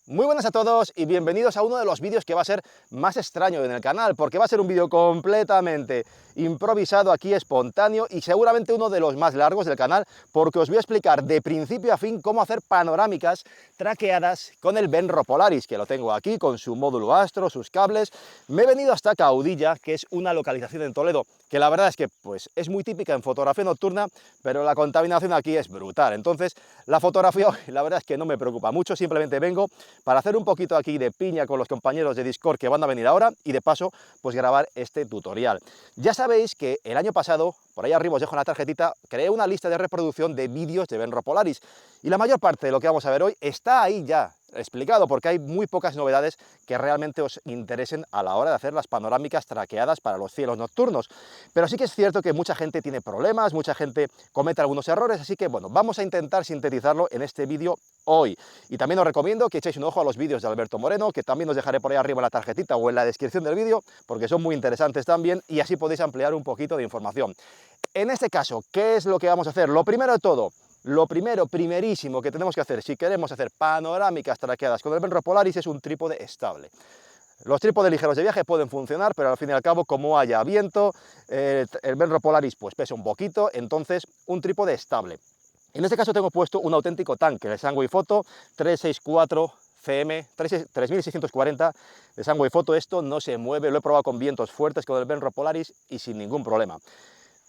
Muy buenas a todos y bienvenidos a uno de los vídeos que va a ser más extraño en el canal, porque va a ser un vídeo completamente improvisado aquí, espontáneo, y seguramente uno de los más largos del canal, porque os voy a explicar de principio a fin cómo hacer panorámicas traqueadas con el Benro Polaris, que lo tengo aquí con su módulo Astro, sus cables. Me he venido hasta Caudilla, que es una localización en Toledo, que la verdad es que pues, es muy típica en fotografía nocturna, pero la contaminación aquí es brutal. Entonces, la fotografía hoy, la verdad es que no me preocupa mucho, simplemente vengo para hacer un poquito aquí de piña con los compañeros de Discord que van a venir ahora y de paso pues grabar este tutorial. Ya sabéis que el año pasado, por ahí arriba os dejo en la tarjetita, creé una lista de reproducción de vídeos de Benro Polaris y la mayor parte de lo que vamos a ver hoy está ahí ya explicado, porque hay muy pocas novedades que realmente os interesen a la hora de hacer las panorámicas traqueadas para los cielos nocturnos. Pero sí que es cierto que mucha gente tiene problemas, mucha gente comete algunos errores, así que bueno, vamos a intentar sintetizarlo en este vídeo hoy. Y también os recomiendo que echéis un ojo a los vídeos de Alberto Moreno, que también os dejaré por ahí arriba en la tarjetita o en la descripción del vídeo, porque son muy interesantes también y así podéis ampliar un poquito de información. En este caso, ¿qué es lo que vamos a hacer? Lo primero de todo, lo primerísimo que tenemos que hacer si queremos hacer panorámicas traqueadas con el Benro Polaris es un trípode estable. Los trípodes ligeros de viaje pueden funcionar, pero al fin y al cabo, como haya viento, el Benro Polaris pues pesa un poquito, entonces un trípode estable. En este caso tengo puesto un auténtico tanque, el Sunway Photo 364 CM 3640 de Sunway Photo. Esto no se mueve, lo he probado con vientos fuertes con el Benro Polaris y sin ningún problema.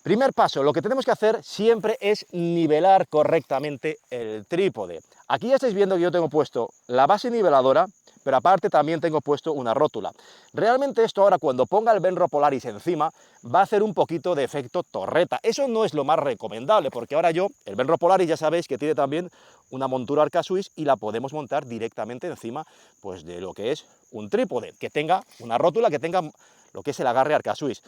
Primer paso, lo que tenemos que hacer siempre es nivelar correctamente el trípode. Aquí ya estáis viendo que yo tengo puesto la base niveladora, pero aparte también tengo puesto una rótula. Realmente esto ahora cuando ponga el Benro Polaris encima va a hacer un poquito de efecto torreta. Eso no es lo más recomendable, porque ahora el Benro Polaris ya sabéis que tiene también una montura Arca Swiss y la podemos montar directamente encima pues, de lo que es un trípode, que tenga una rótula, que tenga lo que es el agarre Arca Swiss.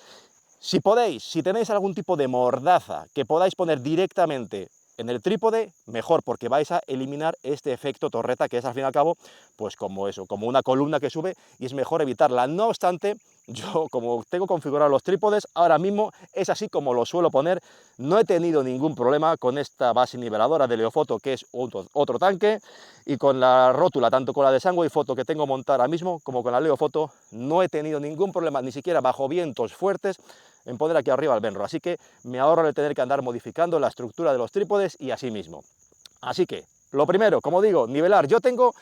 Si podéis, si tenéis algún tipo de mordaza que podáis poner directamente en el trípode, mejor, porque vais a eliminar este efecto torreta, que es al fin y al cabo, pues como eso, como una columna que sube, y es mejor evitarla. No obstante, yo como tengo configurados los trípodes, ahora mismo es así como lo suelo poner. No he tenido ningún problema con esta base niveladora de Leofoto, que es otro tanque, y con la rótula, tanto con la de Sunway Photo que tengo montada ahora mismo, como con la Leofoto, no he tenido ningún problema, ni siquiera bajo vientos fuertes, en poner aquí arriba el Benro, así que me ahorro el tener que andar modificando la estructura de los trípodes y así mismo. Así que, lo primero, como digo, nivelar. Yo tengo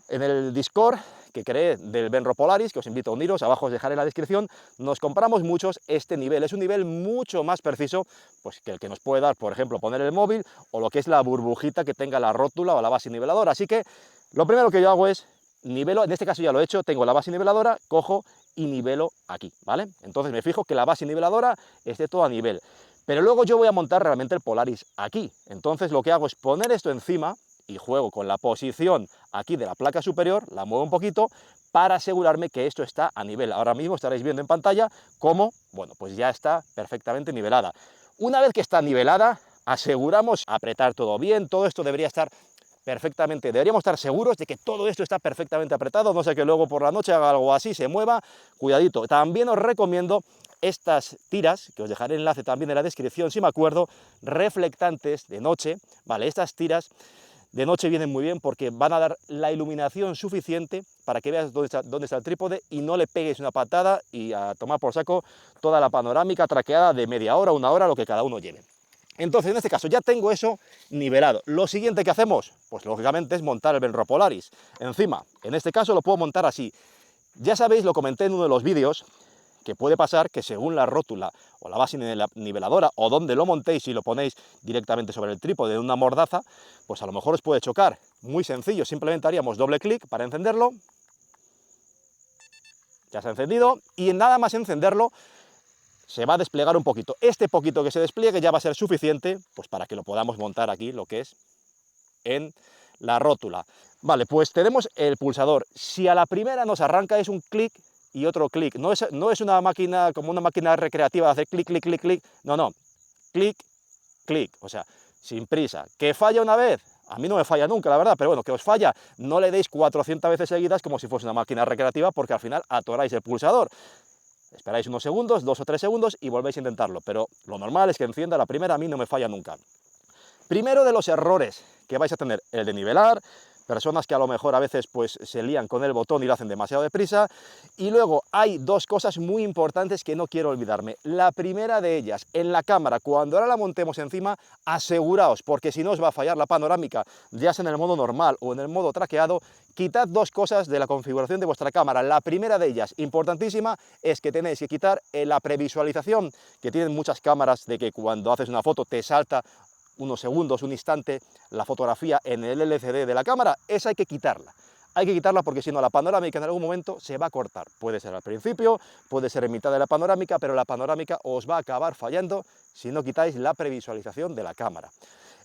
en el Discord que creé del Benro Polaris, que os invito a uniros, abajo os dejaré en la descripción, nos compramos muchos este nivel. Es un nivel mucho más preciso pues, que el que nos puede dar, por ejemplo, poner el móvil o lo que es la burbujita que tenga la rótula o la base niveladora. Así que lo primero que yo hago es nivelo, en este caso ya lo he hecho, tengo la base niveladora, cojo y nivelo aquí, ¿vale? Entonces me fijo que la base niveladora esté todo a nivel. Pero luego yo voy a montar realmente el Polaris aquí. Entonces lo que hago es poner esto encima y juego con la posición aquí de la placa superior, la muevo un poquito para asegurarme que esto está a nivel. Ahora mismo estaréis viendo en pantalla cómo, bueno, pues ya está perfectamente nivelada. Una vez que está nivelada, aseguramos apretar todo bien, todo esto debería estar perfectamente, deberíamos estar seguros de que todo esto está perfectamente apretado, no sé que luego por la noche haga algo así, se mueva, cuidadito. También os recomiendo estas tiras, que os dejaré el enlace también en la descripción si me acuerdo, reflectantes de noche, vale, estas tiras de noche vienen muy bien porque van a dar la iluminación suficiente para que veas dónde está el trípode y no le pegues una patada y a tomar por saco toda la panorámica traqueada de media hora, una hora, lo que cada uno lleve. Entonces, en este caso, ya tengo eso nivelado. Lo siguiente que hacemos, pues lógicamente es montar el Benro Polaris. Encima, en este caso lo puedo montar así. Ya sabéis, lo comenté en uno de los vídeos, que puede pasar que según la rótula o la base niveladora o donde lo montéis, si lo ponéis directamente sobre el trípode de una mordaza, pues a lo mejor os puede chocar. Muy sencillo, simplemente haríamos doble clic para encenderlo. Ya se ha encendido y en nada más encenderlo se va a desplegar un poquito. Este poquito que se despliegue ya va a ser suficiente pues, para que lo podamos montar aquí, lo que es en la rótula. Vale, pues tenemos el pulsador. Si a la primera nos arranca es un clic y otro clic. No es una máquina como una máquina recreativa de hacer clic, clic, clic, clic. No, no. Clic, clic. O sea, sin prisa. ¿Que falla una vez? A mí no me falla nunca, la verdad, pero bueno, que os falla, no le deis 400 veces seguidas como si fuese una máquina recreativa porque al final atoráis el pulsador. Esperáis unos segundos, 2 o 3 segundos y volvéis a intentarlo, pero lo normal es que encienda la primera, a mí no me falla nunca. Primero de los errores que vais a tener, el de nivelar, personas que a lo mejor a veces pues se lían con el botón y lo hacen demasiado deprisa. Y luego hay dos cosas muy importantes que no quiero olvidarme. La primera de ellas, en la cámara, cuando ahora la montemos encima, aseguraos, porque si no os va a fallar la panorámica, ya sea en el modo normal o en el modo traqueado, quitad dos cosas de la configuración de vuestra cámara. La primera de ellas, importantísima, es que tenéis que quitar la previsualización que tienen muchas cámaras, de que cuando haces una foto te salta unos segundos, un instante, la fotografía en el LCD de la cámara. Esa hay que quitarla. Hay que quitarla porque si no la panorámica en algún momento se va a cortar. Puede ser al principio, puede ser en mitad de la panorámica, pero la panorámica os va a acabar fallando si no quitáis la previsualización de la cámara.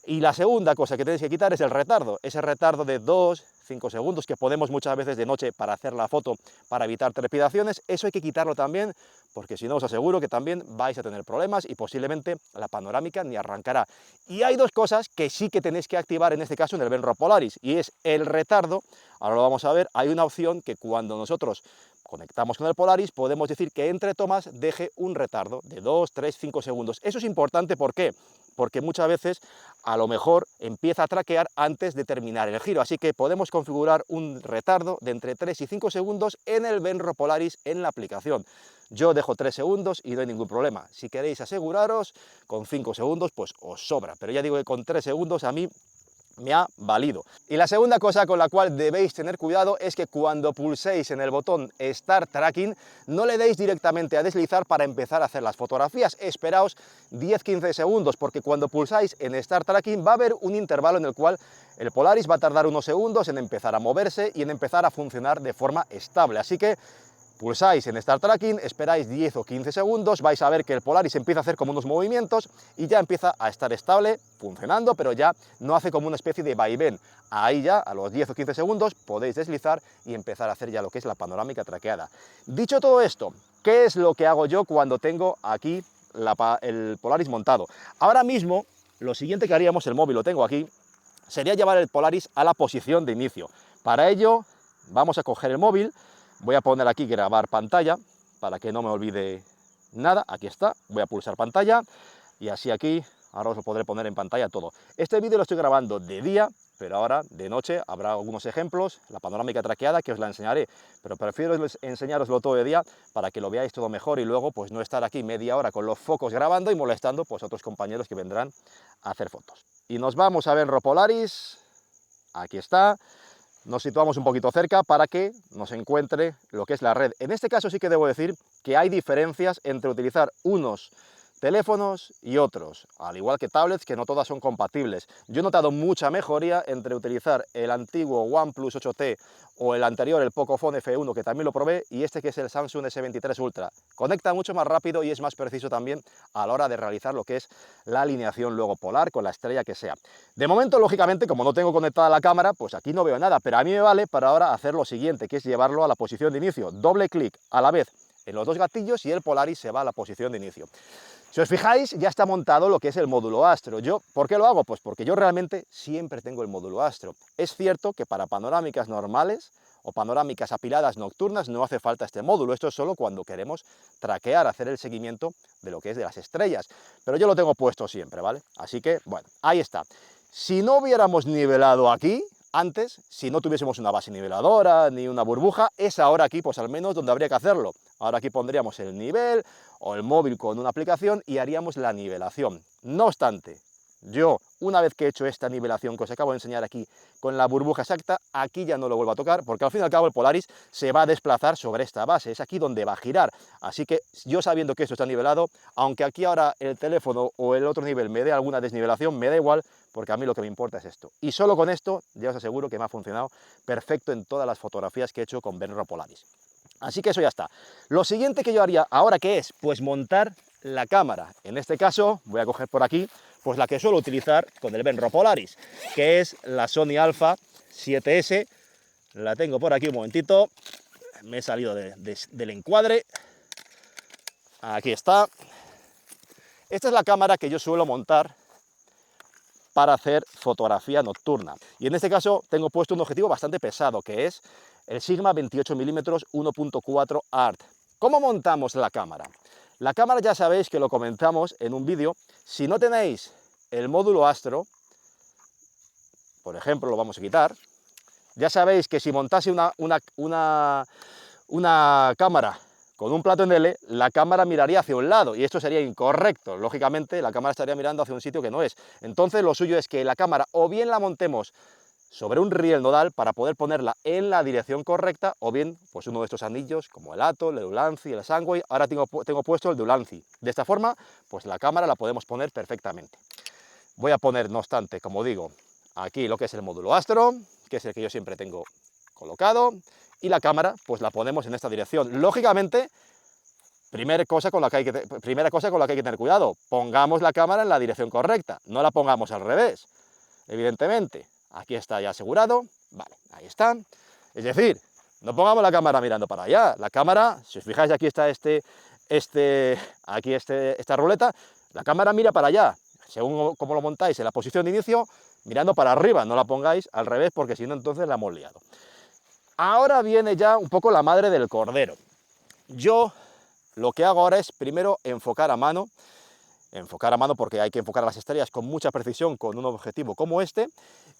Y la segunda cosa que tenéis que quitar es el retardo, ese retardo de 2-5 segundos que podemos muchas veces de noche para hacer la foto, para evitar trepidaciones. Eso hay que quitarlo también, porque si no os aseguro que también vais a tener problemas y posiblemente la panorámica ni arrancará. Y hay dos cosas que sí que tenéis que activar en este caso en el Benro Polaris, y es el retardo. Ahora lo vamos a ver. Hay una opción que cuando nosotros conectamos con el Polaris podemos decir que entre tomas deje un retardo de 2, 3, 5 segundos. Eso es importante, ¿por qué? Porque muchas veces a lo mejor empieza a traquear antes de terminar el giro, así que podemos configurar un retardo de entre 3 y 5 segundos en el Benro Polaris en la aplicación. Yo dejo 3 segundos y no hay ningún problema. Si queréis aseguraros, con 5 segundos pues os sobra, pero ya digo que con 3 segundos a mí me ha valido. Y la segunda cosa con la cual debéis tener cuidado es que cuando pulséis en el botón Start Tracking no le deis directamente a deslizar para empezar a hacer las fotografías. Esperaos 10-15 segundos, porque cuando pulsáis en Start Tracking va a haber un intervalo en el cual el Polaris va a tardar unos segundos en empezar a moverse y en empezar a funcionar de forma estable. Así que pulsáis en Start Tracking, esperáis 10 o 15 segundos, vais a ver que el Polaris empieza a hacer como unos movimientos y ya empieza a estar estable, funcionando, pero ya no hace como una especie de vaivén. Ahí ya, a los 10 o 15 segundos, podéis deslizar y empezar a hacer ya lo que es la panorámica traqueada. Dicho todo esto, ¿qué es lo que hago yo cuando tengo aquí el Polaris montado? Ahora mismo, lo siguiente que haríamos, el móvil lo tengo aquí, sería llevar el Polaris a la posición de inicio. Para ello, vamos a coger el móvil. Voy a poner aquí grabar pantalla para que no me olvide nada. Aquí está, voy a pulsar pantalla y así aquí, ahora os lo podré poner en pantalla todo. Este vídeo lo estoy grabando de día, pero ahora de noche habrá algunos ejemplos, la panorámica traqueada que os la enseñaré, pero prefiero enseñároslo todo de día para que lo veáis todo mejor y luego pues no estar aquí media hora con los focos grabando y molestando pues a otros compañeros que vendrán a hacer fotos. Y nos vamos a ver Benro Polaris, aquí está. Nos situamos un poquito cerca para que nos encuentre lo que es la red. En este caso sí que debo decir que hay diferencias entre utilizar unos teléfonos y otros, al igual que tablets, que no todas son compatibles. Yo he notado mucha mejoría entre utilizar el antiguo OnePlus 8T o el anterior, el Pocophone F1, que también lo probé, y este que es el Samsung S23 Ultra. Conecta mucho más rápido y es más preciso también a la hora de realizar lo que es la alineación luego polar con la estrella que sea. De momento, lógicamente, como no tengo conectada la cámara, pues aquí no veo nada, pero a mí me vale para ahora hacer lo siguiente, que es llevarlo a la posición de inicio. Doble clic a la vez en los dos gatillos y el Polaris se va a la posición de inicio. Si os fijáis, ya está montado lo que es el módulo Astro. ¿Por qué lo hago? Pues porque yo realmente siempre tengo el módulo Astro. Es cierto que para panorámicas normales o panorámicas apiladas nocturnas no hace falta este módulo. Esto es solo cuando queremos traquear, hacer el seguimiento de lo que es de las estrellas. Pero yo lo tengo puesto siempre, ¿vale? Así que, bueno, ahí está. Si no hubiéramos nivelado aquí, antes, si no tuviésemos una base niveladora ni una burbuja, es ahora aquí, pues al menos donde habría que hacerlo. Ahora aquí pondríamos el nivel o el móvil con una aplicación y haríamos la nivelación. No obstante, yo, una vez que he hecho esta nivelación que os acabo de enseñar aquí con la burbuja exacta, aquí ya no lo vuelvo a tocar, porque al fin y al cabo el Polaris se va a desplazar sobre esta base, es aquí donde va a girar. Así que yo, sabiendo que esto está nivelado, aunque aquí ahora el teléfono o el otro nivel me dé alguna desnivelación, me da igual, porque a mí lo que me importa es esto. Y solo con esto ya os aseguro que me ha funcionado perfecto en todas las fotografías que he hecho con Benro Polaris. Así que eso ya está. Lo siguiente que yo haría ahora, ¿qué es? Pues montar la cámara. En este caso voy a coger por aquí pues la que suelo utilizar con el Benro Polaris, que es la Sony Alpha 7S. La tengo por aquí un momentito. Me he salido del encuadre. Aquí está. Esta es la cámara que yo suelo montar para hacer fotografía nocturna. Y en este caso tengo puesto un objetivo bastante pesado, que es el Sigma 28mm 1.4 ART. ¿Cómo montamos la cámara? La cámara ya sabéis que lo comentamos en un vídeo. Si no tenéis el módulo Astro, por ejemplo, lo vamos a quitar, Ya sabéis que si montase una cámara con un plato en L, la cámara miraría hacia un lado y esto sería incorrecto. Lógicamente, la cámara estaría mirando hacia un sitio que no es. Entonces, lo suyo es que la cámara o bien la montemos sobre un riel nodal para poder ponerla en la dirección correcta, o bien pues uno de estos anillos como el Atoll, el Ulanzi, el Sunway. Ahora tengo puesto el de Ulanzi. De esta forma, pues la cámara la podemos poner perfectamente. Voy a poner, no obstante, como digo, aquí lo que es el módulo Astro, que es el que yo siempre tengo colocado, y la cámara pues la ponemos en esta dirección. Lógicamente, primera cosa con la que hay que tener cuidado, pongamos la cámara en la dirección correcta, no la pongamos al revés, evidentemente. Aquí está ya asegurado, vale, ahí está. Es decir, no pongamos la cámara mirando para allá, la cámara, si os fijáis aquí está esta ruleta, la cámara mira para allá, según como lo montáis en la posición de inicio, mirando para arriba, no la pongáis al revés porque si no entonces la hemos liado. Ahora viene ya un poco la madre del cordero. Yo lo que hago ahora es primero enfocar a mano porque hay que enfocar las estrellas con mucha precisión con un objetivo como este,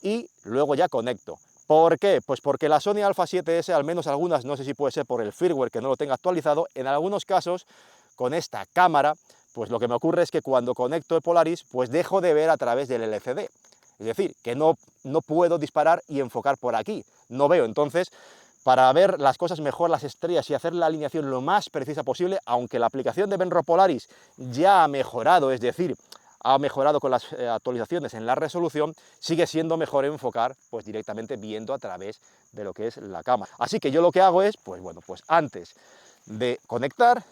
y luego ya conecto. ¿Por qué? Pues porque la Sony Alpha 7S, al menos algunas, no sé si puede ser por el firmware que no lo tenga actualizado, en algunos casos con esta cámara, pues lo que me ocurre es que cuando conecto el Polaris, pues dejo de ver a través del LCD. Es decir, que no puedo disparar y enfocar por aquí, no veo. Entonces, para ver las cosas mejor, las estrellas, y hacer la alineación lo más precisa posible, aunque la aplicación de Benro Polaris ya ha mejorado, es decir, ha mejorado con las actualizaciones en la resolución, sigue siendo mejor enfocar pues directamente viendo a través de lo que es la cámara. Así que yo lo que hago es, pues bueno, pues antes de conectar,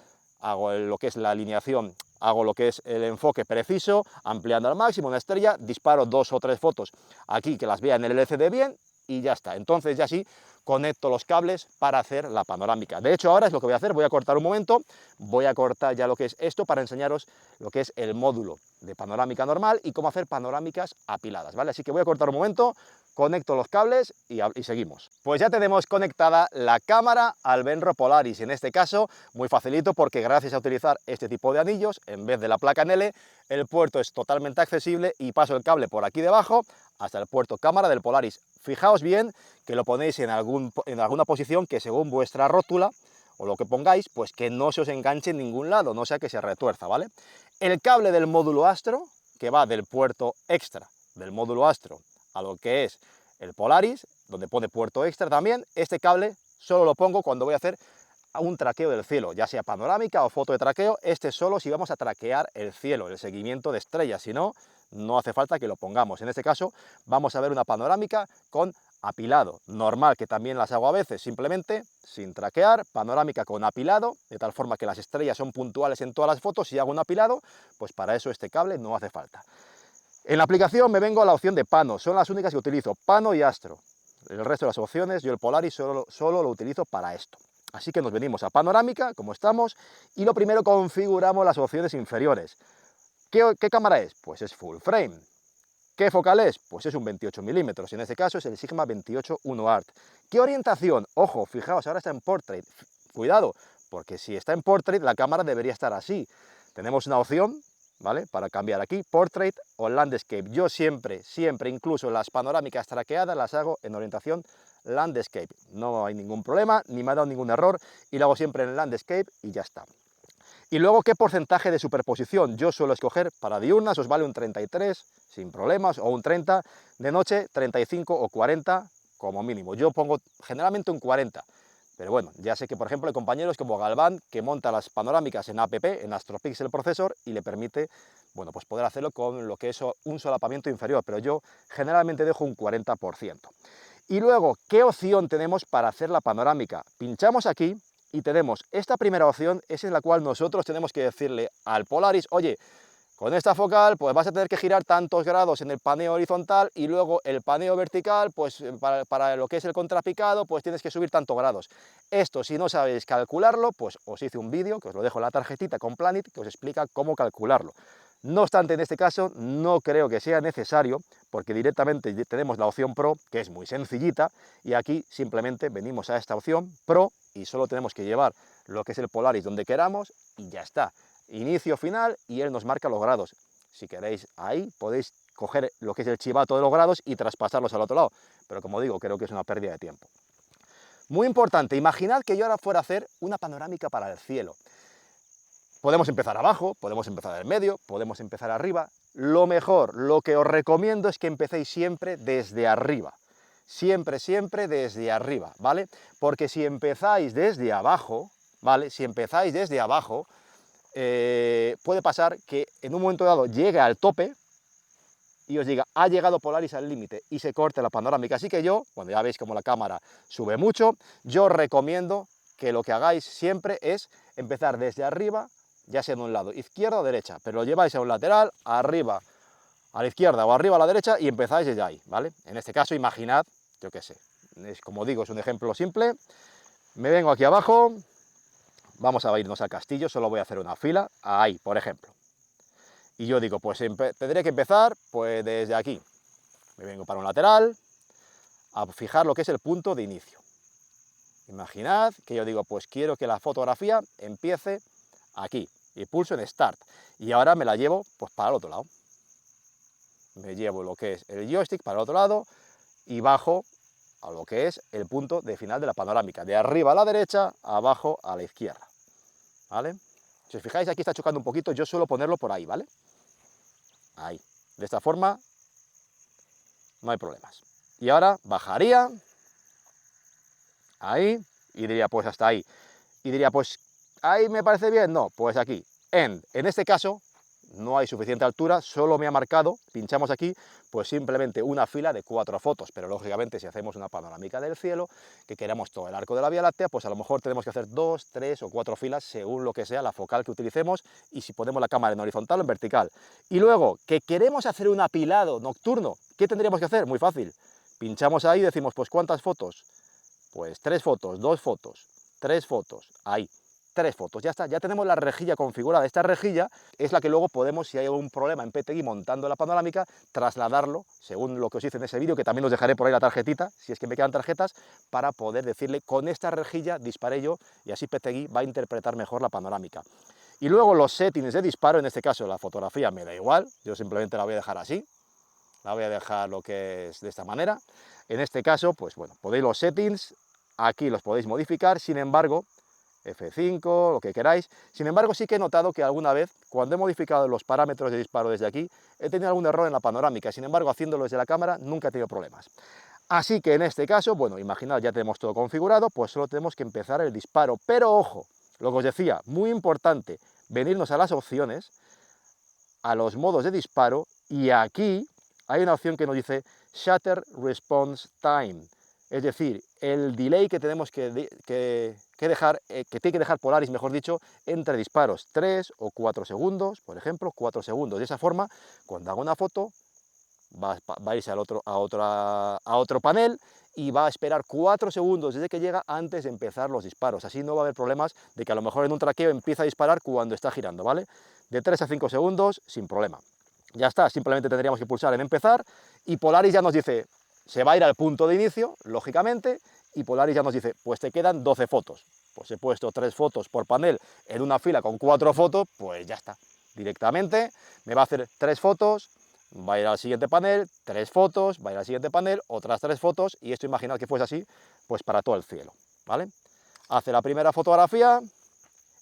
hago lo que es la alineación, hago lo que es el enfoque preciso, ampliando al máximo una estrella, disparo 2 o 3 fotos aquí que las vea en el LCD bien y ya está. Entonces ya sí conecto los cables para hacer la panorámica. De hecho, ahora es lo que voy a hacer, voy a cortar un momento, voy a cortar ya lo que es esto para enseñaros lo que es el módulo de panorámica normal y cómo hacer panorámicas apiladas, ¿vale? Así que voy a cortar un momento, conecto los cables y seguimos. Pues ya tenemos conectada la cámara al Benro Polaris, en este caso muy facilito porque gracias a utilizar este tipo de anillos, en vez de la placa en L, el puerto es totalmente accesible y paso el cable por aquí debajo hasta el puerto cámara del Polaris. Fijaos bien que lo ponéis en alguna posición que según vuestra rótula o lo que pongáis, pues que no se os enganche en ningún lado, no sea que se retuerza, ¿vale? El cable del módulo Astro, que va del puerto extra del módulo Astro a lo que es el Polaris, donde pone puerto extra también, este cable solo lo pongo cuando voy a hacer un traqueo del cielo, ya sea panorámica o foto de traqueo. Este solo si vamos a traquear el cielo, el seguimiento de estrellas, si no, no hace falta que lo pongamos. En este caso vamos a ver una panorámica con apilado, normal, que también las hago a veces, simplemente sin traquear, panorámica con apilado, de tal forma que las estrellas son puntuales en todas las fotos. Si hago un apilado, pues para eso este cable no hace falta. En la aplicación me vengo a la opción de Pano, son las únicas que utilizo, Pano y Astro. El resto de las opciones, yo el Polaris solo lo utilizo para esto. Así que nos venimos a panorámica, como estamos, y lo primero configuramos las opciones inferiores. ¿Qué cámara es? Pues es full frame. ¿Qué focal es? Pues es un 28 milímetros, en este caso es el Sigma 28-1 Art. ¿Qué orientación? Ojo, fijaos, ahora está en portrait. Cuidado, porque si está en portrait la cámara debería estar así. Tenemos una opción, ¿vale?, para cambiar aquí, portrait o landscape. Yo siempre, incluso las panorámicas traqueadas las hago en orientación landscape. No hay ningún problema, ni me ha dado ningún error, y lo hago siempre en landscape y ya está. Y luego, ¿qué porcentaje de superposición? Yo suelo escoger para diurnas, os vale un 33 sin problemas, o un 30, de noche 35 o 40 como mínimo. Yo pongo generalmente un 40, pero bueno, ya sé que por ejemplo hay compañeros como Galván que monta las panorámicas en APP, en AstroPixel Processor, y le permite, bueno, pues poder hacerlo con lo que es un solapamiento inferior, pero yo generalmente dejo un 40%. Y luego, ¿qué opción tenemos para hacer la panorámica? Pinchamos aquí y tenemos esta primera opción, es en la cual nosotros tenemos que decirle al Polaris, oye, con esta focal pues vas a tener que girar tantos grados en el paneo horizontal y luego el paneo vertical, pues para lo que es el contrapicado, pues tienes que subir tantos grados. Esto, si no sabéis calcularlo, pues os hice un vídeo, que os lo dejo en la tarjetita con Planet, que os explica cómo calcularlo. No obstante, en este caso no creo que sea necesario, porque directamente tenemos la opción Pro, que es muy sencillita, y aquí simplemente venimos a esta opción Pro y solo tenemos que llevar lo que es el Polaris donde queramos y ya está. Inicio, final, y él nos marca los grados. Si queréis ahí podéis coger lo que es el chivato de los grados y traspasarlos al otro lado. Pero como digo, creo que es una pérdida de tiempo. Muy importante, imaginad que yo ahora fuera a hacer una panorámica para el cielo. Podemos empezar abajo, podemos empezar en medio, podemos empezar arriba. Lo mejor, lo que os recomiendo es que empecéis siempre desde arriba. Siempre, siempre desde arriba, ¿vale? Porque si empezáis desde abajo, ¿vale? Si empezáis desde abajo, puede pasar que en un momento dado llegue al tope y os diga, ha llegado Polaris al límite y se corte la panorámica. Así que yo, cuando ya veis como la cámara sube mucho, yo os recomiendo que lo que hagáis siempre es empezar desde arriba, ya sea de un lado, izquierda o derecha, pero lo lleváis a un lateral, arriba a la izquierda o arriba a la derecha y empezáis desde ahí, ¿vale? En este caso, imaginad, yo qué sé, es, como digo, es un ejemplo simple, me vengo aquí abajo, vamos a irnos al castillo, solo voy a hacer una fila, ahí, por ejemplo. Y yo digo, pues tendré que empezar pues desde aquí. Me vengo para un lateral, a fijar lo que es el punto de inicio. Imaginad que yo digo, pues quiero que la fotografía empiece aquí. Y pulso en Start. Y ahora me la llevo pues para el otro lado. Me llevo lo que es el joystick para el otro lado y bajo a lo que es el punto de final de la panorámica. De arriba a la derecha, abajo a la izquierda. ¿Vale? Si os fijáis, aquí está chocando un poquito, yo suelo ponerlo por ahí, ¿vale? Ahí. De esta forma no hay problemas. Y ahora bajaría ahí y diría pues hasta ahí. Y diría pues ahí me parece bien, no, pues aquí. End. En este caso no hay suficiente altura, solo me ha marcado, pinchamos aquí, pues simplemente una fila de 4 fotos, pero lógicamente si hacemos una panorámica del cielo, que queramos todo el arco de la Vía Láctea, pues a lo mejor tenemos que hacer 2, 3 o 4 filas según lo que sea la focal que utilicemos y si ponemos la cámara en horizontal o en vertical. Y luego, que queremos hacer un apilado nocturno, ¿qué tendríamos que hacer? Muy fácil, pinchamos ahí y decimos, pues ¿cuántas fotos? Pues 3 fotos, 2 fotos, 3 fotos, ahí. 3 fotos, ya está, ya tenemos la rejilla configurada. Esta rejilla es la que luego podemos, si hay algún problema en PTGui montando la panorámica, trasladarlo, según lo que os hice en ese vídeo, que también os dejaré por ahí la tarjetita, si es que me quedan tarjetas, para poder decirle, con esta rejilla disparé yo, y así PTGui va a interpretar mejor la panorámica. Y luego los settings de disparo, en este caso la fotografía me da igual, yo simplemente la voy a dejar así, la voy a dejar lo que es de esta manera. En este caso, pues bueno, podéis los settings, aquí los podéis modificar, sin embargo, F5, lo que queráis. Sin embargo, sí que he notado que alguna vez, cuando he modificado los parámetros de disparo desde aquí, he tenido algún error en la panorámica. Sin embargo, haciéndolo desde la cámara, nunca he tenido problemas. Así que en este caso, bueno, imaginad, ya tenemos todo configurado, pues solo tenemos que empezar el disparo. Pero ojo, lo que os decía, muy importante, venirnos a las opciones, a los modos de disparo, y aquí hay una opción que nos dice Shutter Response Time. Es decir, el delay que tenemos que dejar, que tiene que dejar Polaris, mejor dicho, entre disparos, 3 o 4 segundos, por ejemplo, 4 segundos. De esa forma, cuando haga una foto, va a irse a otro panel y va a esperar 4 segundos desde que llega antes de empezar los disparos. Así no va a haber problemas de que a lo mejor en un traqueo empieza a disparar cuando está girando, ¿vale? De 3 a 5 segundos, sin problema. Ya está, simplemente tendríamos que pulsar en empezar y Polaris ya nos dice, se va a ir al punto de inicio, lógicamente, y Polaris ya nos dice, pues te quedan 12 fotos. Pues he puesto 3 fotos por panel en una fila con 4 fotos, pues ya está. Directamente me va a hacer 3 fotos, va a ir al siguiente panel, 3 fotos, va a ir al siguiente panel, otras 3 fotos, y esto imaginad que fuese así, pues para todo el cielo, ¿vale? Hace la primera fotografía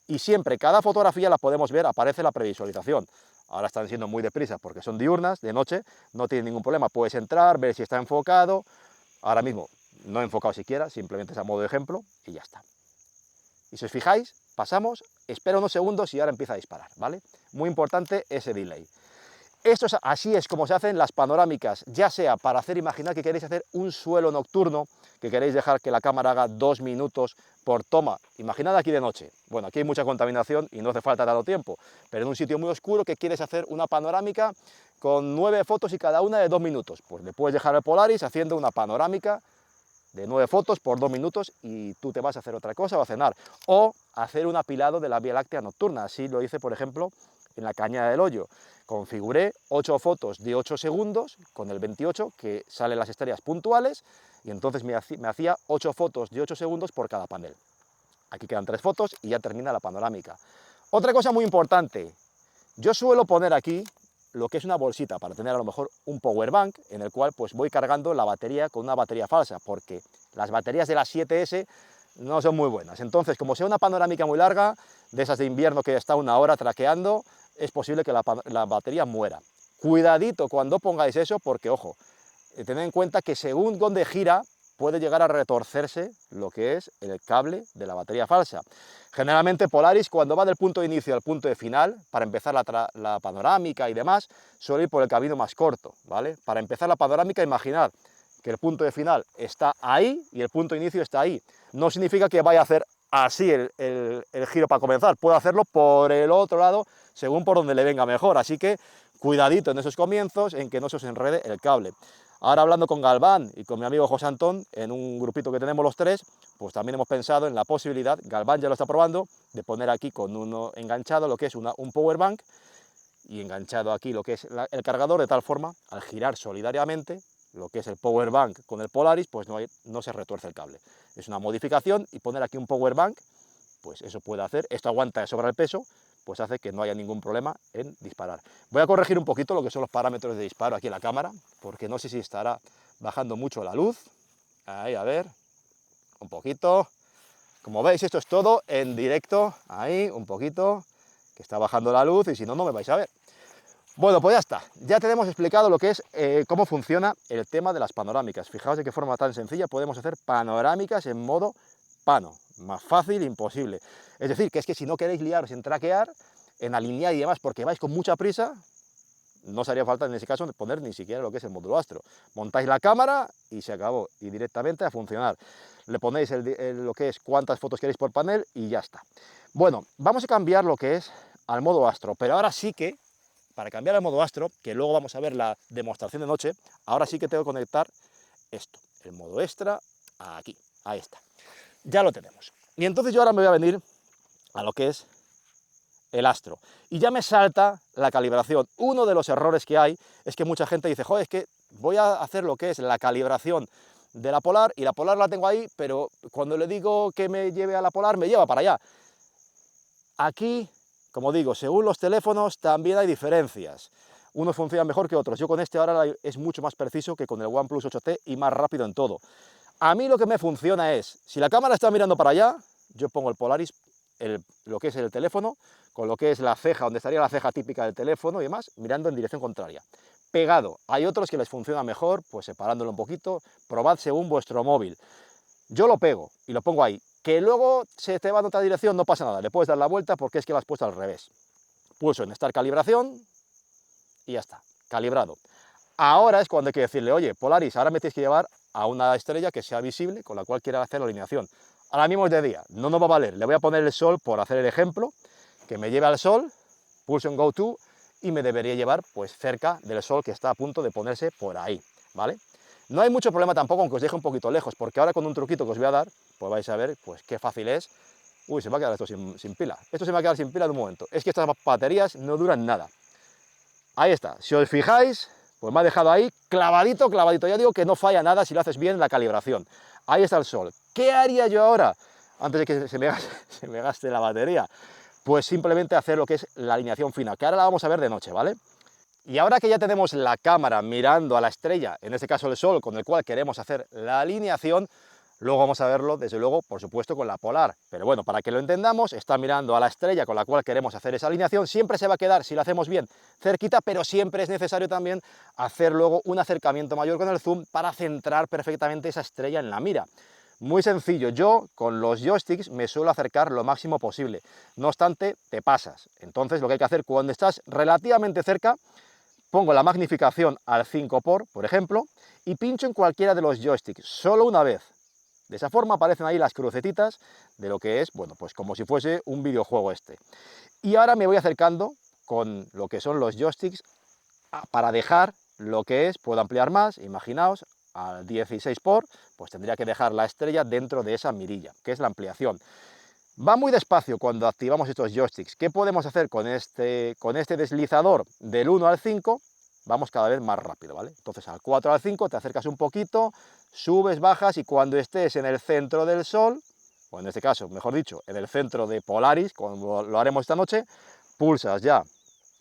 y siempre, cada fotografía la podemos ver, aparece la previsualización. Ahora están siendo muy deprisa porque son diurnas, de noche, no tiene ningún problema. Puedes entrar, ver si está enfocado. Ahora mismo no he enfocado siquiera, simplemente es a modo de ejemplo y ya está. Y si os fijáis, pasamos, espera unos segundos y ahora empieza a disparar, ¿vale? Muy importante ese delay. Así es como se hacen las panorámicas, ya sea para hacer, imaginar que queréis hacer un suelo nocturno, que queréis dejar que la cámara haga 2 minutos por toma. Imaginad aquí de noche. Bueno, aquí hay mucha contaminación y no hace falta tanto tiempo, pero en un sitio muy oscuro que quieres hacer una panorámica con 9 fotos y cada una de 2 minutos. Pues le puedes dejar el Polaris haciendo una panorámica de 9 fotos por 2 minutos y tú te vas a hacer otra cosa o a cenar. O hacer un apilado de la Vía Láctea nocturna. Así lo hice, por ejemplo, en la Cañada del Hoyo. Configuré 8 fotos de 8 segundos con el 28, que salen las estrellas puntuales, y entonces me hacía 8 fotos de 8 segundos por cada panel. Aquí quedan 3 fotos y ya termina la panorámica. Otra cosa muy importante, yo suelo poner aquí lo que es una bolsita para tener a lo mejor un power bank en el cual pues voy cargando la batería con una batería falsa, porque las baterías de las 7S no son muy buenas. Entonces, como sea una panorámica muy larga, de esas de invierno que está una hora traqueando, es posible que la batería muera. Cuidadito cuando pongáis eso, porque ojo, tened en cuenta que según donde gira, puede llegar a retorcerse lo que es el cable de la batería falsa. Generalmente Polaris, cuando va del punto de inicio al punto de final, para empezar la panorámica y demás, suele ir por el camino más corto, ¿vale? Para empezar la panorámica, imaginad que el punto de final está ahí y el punto de inicio está ahí. No significa que vaya a hacer así el giro para comenzar, puede hacerlo por el otro lado, según por donde le venga mejor, así que cuidadito en esos comienzos, en que no se os enrede el cable. Ahora hablando con Galván y con mi amigo José Antón, en un grupito que tenemos los tres, pues también hemos pensado en la posibilidad, Galván ya lo está probando, de poner aquí con uno enganchado lo que es un power bank y enganchado aquí lo que es el cargador, de tal forma, al girar solidariamente, lo que es el power bank con el Polaris, pues no se retuerce el cable. Es una modificación y poner aquí un power bank, pues eso puede hacer, esto aguanta de sobra el peso, pues hace que no haya ningún problema en disparar. Voy a corregir un poquito lo que son los parámetros de disparo aquí en la cámara, porque no sé si estará bajando mucho la luz. Ahí, a ver, un poquito. Como veis, esto es todo en directo, ahí, un poquito, que está bajando la luz y si no, no me vais a ver. Bueno, pues ya está, ya tenemos explicado lo que es cómo funciona el tema de las panorámicas. Fijaos de qué forma tan sencilla podemos hacer panorámicas en modo pano, más fácil imposible. Es decir, que es que si no queréis liaros en traquear, en alinear y demás, porque vais con mucha prisa, no os haría falta en ese caso poner ni siquiera lo que es el módulo Astro. Montáis la cámara y se acabó, y directamente a funcionar. Le ponéis lo que es cuántas fotos queréis por panel y ya está. Bueno, vamos a cambiar lo que es al modo Astro, pero ahora sí que, para cambiar al modo Astro, que luego vamos a ver la demostración de noche, ahora sí que tengo que conectar esto, el modo extra, aquí, ahí está. Ya lo tenemos. Y entonces yo ahora me voy a venir a lo que es el Astro. Y ya me salta la calibración. Uno de los errores que hay es que mucha gente dice, joder, es que voy a hacer lo que es la calibración de la Polar y la Polar la tengo ahí, pero cuando le digo que me lleve a la Polar, me lleva para allá. Aquí, como digo, según los teléfonos también hay diferencias. Unos funcionan mejor que otros. Yo con este ahora es mucho más preciso que con el OnePlus 8T y más rápido en todo. A mí lo que me funciona es, si la cámara está mirando para allá, yo pongo el Polaris, lo que es el teléfono, con lo que es la ceja, donde estaría la ceja típica del teléfono y demás, mirando en dirección contraria. Pegado. Hay otros que les funciona mejor, pues separándolo un poquito, probad según vuestro móvil. Yo lo pego y lo pongo ahí. Que luego se te va en otra dirección, no pasa nada, le puedes dar la vuelta porque es que lo has puesto al revés. Pulso en Start Calibración y ya está, calibrado. Ahora es cuando hay que decirle, oye, Polaris, ahora me tienes que llevar a una estrella que sea visible, con la cual quiera hacer la alineación. Ahora mismo es de día, no nos va a valer, le voy a poner el sol por hacer el ejemplo, que me lleve al sol, pulso en Go To y me debería llevar pues cerca del sol que está a punto de ponerse por ahí, ¿vale? No hay mucho problema tampoco, aunque os deje un poquito lejos, porque ahora con un truquito que os voy a dar, pues vais a ver pues qué fácil es. Uy, se va a quedar esto sin pila. Esto se va a quedar sin pila de un momento. Es que estas baterías no duran nada. Ahí está, si os fijáis, pues me ha dejado ahí clavadito, clavadito. Ya digo que no falla nada si lo haces bien la calibración. Ahí está el sol. ¿Qué haría yo ahora? Antes de que se me gaste la batería. Pues simplemente hacer lo que es la alineación fina, que ahora la vamos a ver de noche, ¿vale? Y ahora que ya tenemos la cámara mirando a la estrella, en este caso el sol, con el cual queremos hacer la alineación, luego vamos a verlo, desde luego, por supuesto, con la Polar. Pero bueno, para que lo entendamos, está mirando a la estrella con la cual queremos hacer esa alineación. Siempre se va a quedar, si lo hacemos bien, cerquita, pero siempre es necesario también hacer luego un acercamiento mayor con el zoom para centrar perfectamente esa estrella en la mira. Muy sencillo, yo con los joysticks me suelo acercar lo máximo posible. No obstante, te pasas. Entonces lo que hay que hacer cuando estás relativamente cerca, pongo la magnificación al 5 por ejemplo, y pincho en cualquiera de los joysticks, solo una vez. De esa forma aparecen ahí las crucetitas de lo que es, bueno, pues como si fuese un videojuego este. Y ahora me voy acercando con lo que son los joysticks para dejar lo que es, puedo ampliar más, imaginaos, al 16 pues tendría que dejar la estrella dentro de esa mirilla, que es la ampliación. Va muy despacio cuando activamos estos joysticks. ¿Qué podemos hacer con este deslizador del 1 al 5? Vamos cada vez más rápido, ¿vale? Entonces al 4 al 5 te acercas un poquito, subes, bajas y cuando estés en el centro del sol, o en este caso, mejor dicho, en el centro de Polaris, como lo haremos esta noche, pulsas ya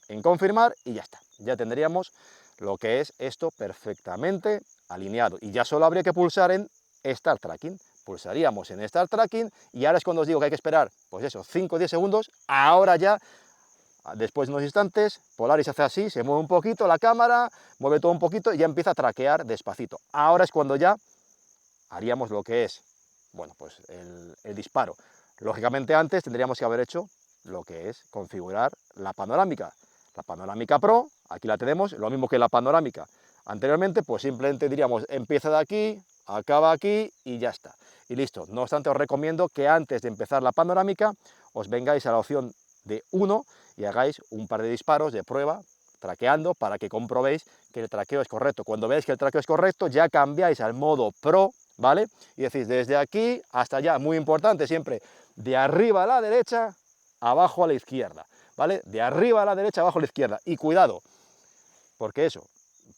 en confirmar y ya está. ya tendríamos lo que es esto perfectamente alineado. Y ya solo habría que pulsar en Start Tracking. Pulsaríamos en Start Tracking y ahora es cuando os digo que hay que esperar, pues eso, 5 o 10 segundos. Ahora ya, después de unos instantes, Polaris hace así, se mueve un poquito la cámara, mueve todo un poquito y ya empieza a traquear despacito. Ahora es cuando ya haríamos lo que es, bueno, pues el disparo. Lógicamente antes tendríamos que haber hecho lo que es configurar la panorámica. La panorámica Pro, aquí la tenemos, lo mismo que la panorámica anteriormente, pues simplemente diríamos empieza de aquí, acaba aquí y ya está. Y listo. No obstante, os recomiendo que antes de empezar la panorámica os vengáis a la opción de 1 y hagáis un par de disparos de prueba traqueando para que comprobéis que el traqueo es correcto. Cuando veáis que el traqueo es correcto, ya cambiáis al modo Pro, ¿vale? Y decís desde aquí hasta allá, muy importante siempre, de arriba a la derecha, abajo a la izquierda, ¿vale? De arriba a la derecha, abajo a la izquierda. Y cuidado, porque eso,